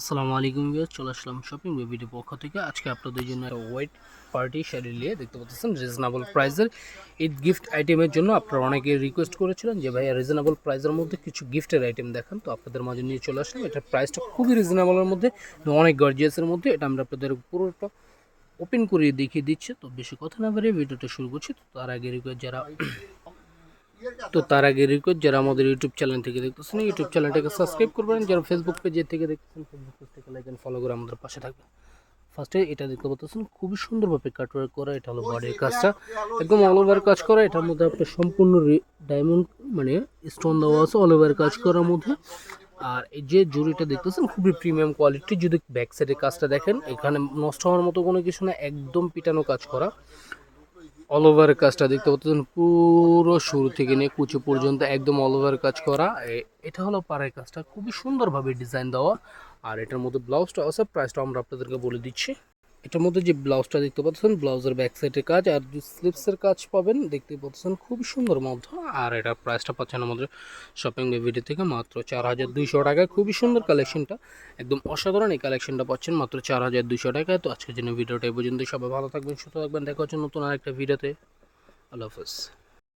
আসসালামু আলাইকুম ভিউয়ার্স, চলে আসলাম শপিং বেবির পক্ষ থেকে। আজকে আপনাদের জন্য একটা হোয়াইট পার্টি শাড়ি নিয়ে দেখতে পাচ্ছেন রিজনেবল প্রাইসের ঈদ গিফট আইটেমের জন্য। আপনারা অনেকে রিকোয়েস্ট করেছিলেন যে ভাইয়া রিজনেবল প্রাইসের মধ্যে কিছু গিফটের আইটেম দেখান, তো আপনাদের মাঝে নিয়ে চলে আসলাম। এটার প্রাইসটা খুবই রিজনেবলের মধ্যে, অনেক গর্জিয়াসের মধ্যে। এটা আমরা আপনাদের পুরোটা ওপেন করে দেখিয়ে দিচ্ছি। তো বেশি কথা না বাড়িয়ে ভিডিওটা শুরু করছি। তার আগে রিকোয়েস্ট যারা আমাদের ইউটিউব চ্যানেল থেকে দেখতেছেন, ইউটিউব চ্যানেলটাকে সাবস্ক্রাইব করবেন। যারা ফেসবুক পেজ থেকে দেখতেছেন, ফেসবুক পেজ থেকে লাইক এন্ড ফলো করে আমাদের পাশে থাকবেন। ফার্স্টে এটা দেখতে পাচ্ছেন খুবই সুন্দরভাবে কাটওয়ার্ক করা। এটা হলো বডির কাজটা, একদম অল ওভার কাজ করা। এটার মধ্যে আপনার সম্পূর্ণ ডায়মন্ড মানে স্টোন দেওয়া আছে অল ওভার কাজ করার মধ্যে। আর এই যে জুড়িটা দেখতেছেন খুবই প্রিমিয়াম কোয়ালিটি। যদি ব্যাক সাইডের কাজটা দেখেন, এখানে নষ্ট হওয়ার মতো কোনো কিছু না, একদম পিটানো কাজ করা। অল ওভার কাজটা দেখতে পাচ্ছেন পুরো শুরু থেকে নিয়ে কুচি পর্যন্ত একদম অল ওভার কাজ করা। এটা হলো পাড়ের কাজটা, খুবই সুন্দরভাবে ডিজাইন দেওয়া। আর এটার মধ্যে ব্লাউজটা আছে, প্রাইসটা আমরা আপনাদেরকে বলে দিচ্ছি। এটার মধ্যে যে ব্লাউজটা দেখতে পাচ্ছেন, ব্লাউজের ব্যাক সাইডের কাজ আর স্লিপসের কাজ পাবেন, দেখতে পাচ্ছেন খুবই সুন্দর মধ্যে। আর এটার প্রাইসটা পাচ্ছেন আমাদের শপিং ভিডিও থেকে মাত্র 4200 টাকায়। খুবই সুন্দর কালেকশনটা, একদম অসাধারণ। এই কালেকশনটা পাচ্ছেন মাত্র 4200 টাকায়। তো আজকের জন্য ভিডিওটা এই পর্যন্ত। সবাই ভালো থাকবেন, সুস্থ থাকবেন। দেখা হচ্ছে নতুন আরেকটা ভিডিওতে। আল্লাহ হাফেজ।